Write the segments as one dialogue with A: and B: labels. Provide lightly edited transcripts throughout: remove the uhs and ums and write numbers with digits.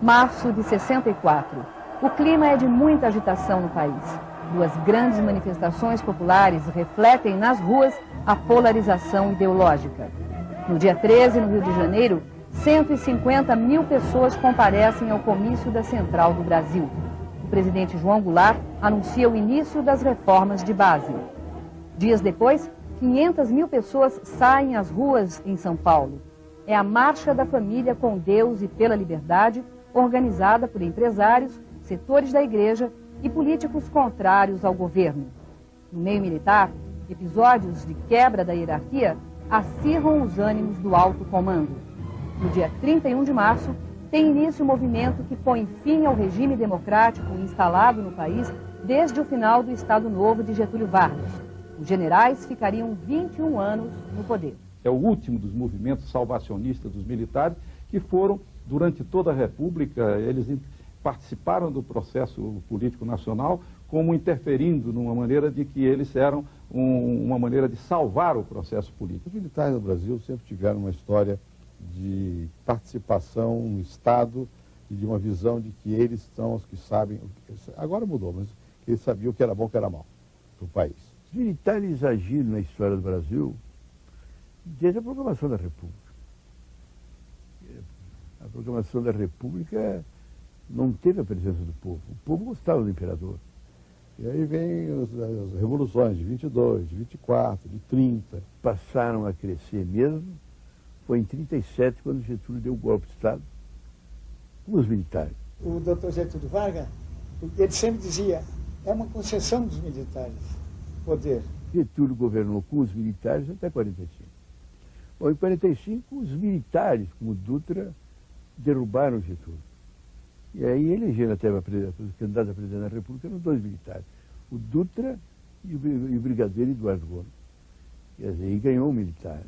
A: Março de 64. O clima é de muita agitação no país. Duas grandes manifestações populares refletem nas ruas a polarização ideológica. No dia 13, no Rio de Janeiro, 150 mil pessoas comparecem ao comício da Central do Brasil. O presidente João Goulart anuncia o início das reformas de base. Dias depois, 500 mil pessoas saem às ruas em São Paulo. É a Marcha da Família com Deus e pela Liberdade, organizada por empresários, setores da igreja e políticos contrários ao governo. No meio militar, episódios de quebra da hierarquia acirram os ânimos do alto comando. No dia 31 de março, tem início o movimento que põe fim ao regime democrático instalado no país desde o final do Estado Novo de Getúlio Vargas. Os generais ficariam 21 anos no poder.
B: É o último dos movimentos salvacionistas dos militares que foram, durante toda a República, eles participaram do processo político nacional como interferindo numa maneira de que eles eram uma maneira de salvar o processo político.
C: Os militares no Brasil sempre tiveram uma história de participação no Estado e de uma visão de que eles são os que sabem, agora mudou, mas que eles sabiam o que era bom e o que era mal para o país.
D: Os militares agiram na história do Brasil desde a proclamação da República. A proclamação da República não teve a presença do povo. O povo gostava do imperador.
C: E aí vem as revoluções de 22, de 24, de 30.
D: Passaram a crescer mesmo. Foi em 37 quando Getúlio deu o golpe de Estado com os militares.
E: O doutor Getúlio Vargas, ele sempre dizia, é uma concessão dos militares, poder.
D: Getúlio governou com os militares até 45. Bom, em 45, os militares, como Dutra, derrubaram Getúlio. E aí elegeram até os candidatos a presidente da República, eram dois militares, o Dutra e o brigadeiro Eduardo Gomes. Quer dizer, e ganhou o militar.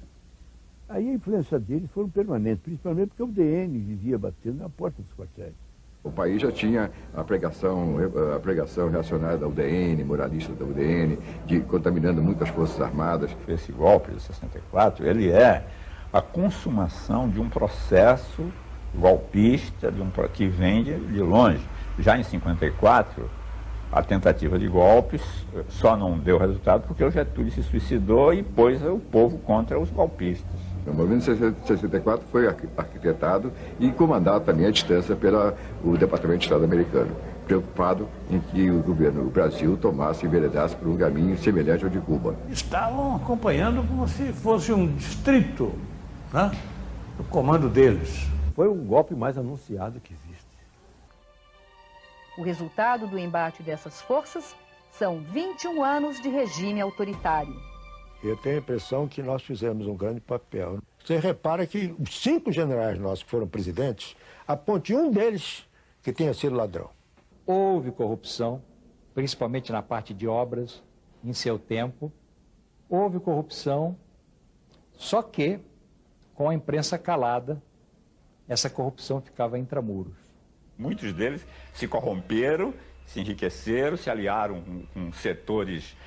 D: Aí a influência deles foram permanentes, principalmente porque o DN vivia batendo na porta dos quartéis.
F: O país já tinha a pregação reacionária da UDN, moralista da UDN, contaminando muitas forças armadas.
G: Esse golpe de 64, ele é a consumação de um processo golpista que vem de longe. Já em 54, a tentativa de golpes só não deu resultado porque o Getúlio se suicidou e pôs o povo contra os golpistas.
F: O movimento de 64 foi arquitetado e comandado também à distância pelo Departamento de Estado americano, preocupado em que o governo do Brasil tomasse e enveredasse por um caminho semelhante ao de Cuba.
H: Estavam acompanhando como se fosse um distrito, né, do comando deles.
I: Foi o golpe mais anunciado que existe.
A: O resultado do embate dessas forças são 21 anos de regime autoritário.
J: Eu tenho a impressão que nós fizemos um grande papel. Você repara que os 5 generais nossos que foram presidentes, aponte um deles que tenha sido ladrão.
K: Houve corrupção, principalmente na parte de obras, em seu tempo. Houve corrupção, só que, com a imprensa calada, essa corrupção ficava intramuros.
G: Muitos deles se corromperam, se enriqueceram, se aliaram com setores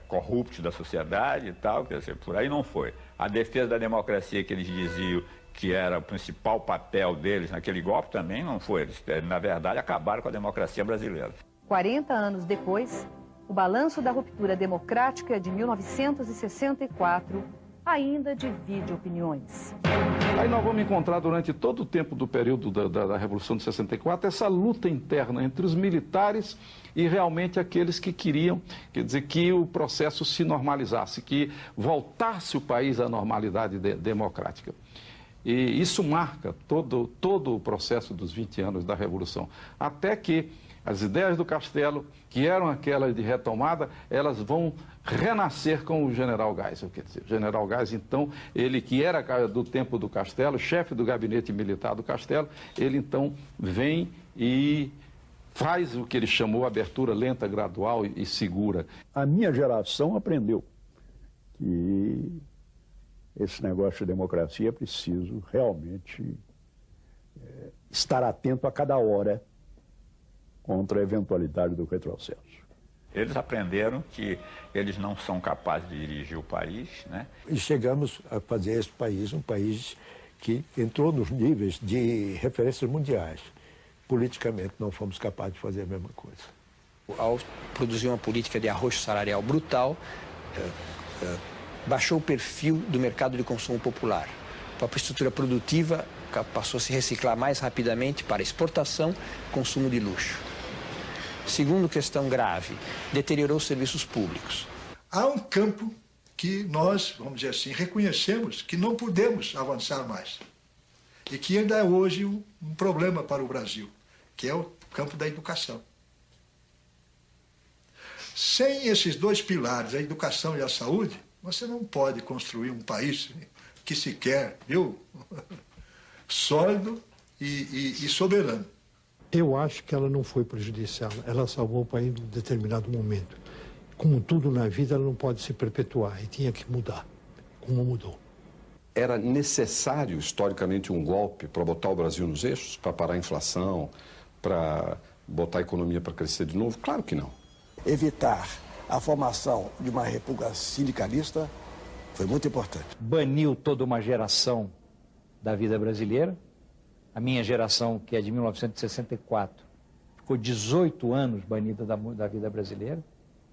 G: corruptos da sociedade e tal, quer dizer, por aí não foi. A defesa da democracia que eles diziam que era o principal papel deles naquele golpe também não foi. Eles, na verdade, acabaram com a democracia brasileira.
A: 40 anos depois, o balanço da ruptura democrática de 1964 ainda divide opiniões.
B: Aí nós vamos encontrar durante todo o tempo do período da Revolução de 64 essa luta interna entre os militares e realmente aqueles que queriam, quer dizer, que o processo se normalizasse, que voltasse o país à normalidade democrática. E isso marca todo o processo dos 20 anos da Revolução, até que as ideias do Castelo, que eram aquelas de retomada, elas vão renascer com o general Geisel. Quer dizer, o general Geisel, então, ele que era do tempo do Castelo, chefe do gabinete militar do Castelo, ele então vem e faz o que ele chamou abertura lenta, gradual e segura.
L: A minha geração aprendeu que esse negócio de democracia é preciso realmente estar atento a cada hora contra a eventualidade do retrocesso.
G: Eles aprenderam que eles não são capazes de dirigir o país, né?
J: E chegamos a fazer esse país um país que entrou nos níveis de referências mundiais. politicamente não fomos capazes de fazer a mesma coisa.
M: Ao produzir uma política de arrocho salarial brutal, baixou o perfil do mercado de consumo popular. A própria estrutura produtiva passou a se reciclar mais rapidamente para exportação, consumo de luxo. Segundo questão grave, deteriorou os serviços públicos.
N: Há um campo que nós, vamos dizer assim, reconhecemos que não podemos avançar mais. E que ainda é hoje um problema para o Brasil, que é o campo da educação. Sem esses dois pilares, a educação e a saúde, você não pode construir um país que se quer, viu, sólido e soberano.
J: Eu acho que ela não foi prejudicial, ela salvou o país em um determinado momento. Como tudo na vida, ela não pode se perpetuar e tinha que mudar, como mudou.
O: Era necessário, historicamente, um golpe para botar o Brasil nos eixos, para parar a inflação, para botar a economia para crescer de novo? Claro que não.
P: Evitar a formação de uma república sindicalista foi muito importante.
K: Baniu toda uma geração da vida brasileira. A minha geração, que é de 1964, ficou 18 anos banida da vida brasileira.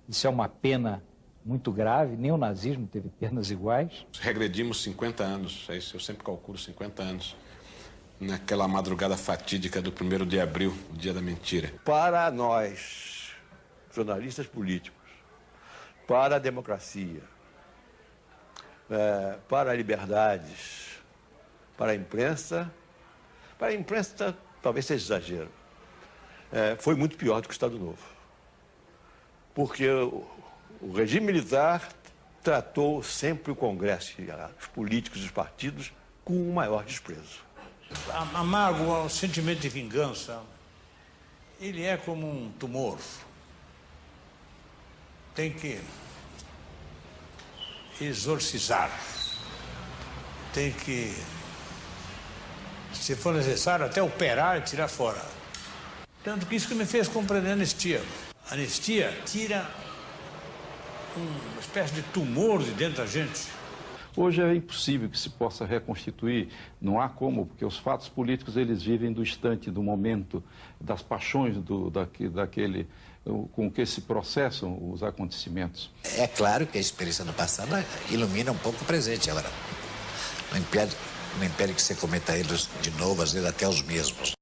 K: Isso é uma pena muito grave, nem o nazismo teve penas iguais.
Q: Regredimos 50 anos, é isso, eu sempre calculo 50 anos, naquela madrugada fatídica do 1º de abril, o dia da mentira.
R: Para nós, jornalistas políticos, para a democracia, para liberdades, para a imprensa talvez seja exagero, foi muito pior do que o Estado Novo. Porque o regime militar tratou sempre o Congresso, os políticos e os partidos, com o maior desprezo.
H: A mágoa, o sentimento de vingança, ele é como um tumor. Tem que exorcizar. Tem que, se for necessário, até operar e tirar fora. Tanto que isso que me fez compreender a anistia. A anistia tira uma espécie de tumor de dentro da gente.
B: Hoje é impossível que se possa reconstituir, não há como, porque os fatos políticos eles vivem do instante, do momento, das paixões daquele com que se processam os acontecimentos.
S: É claro que a experiência do passado ilumina um pouco o presente agora. Não impede que você cometa erros de novo, às vezes até os mesmos.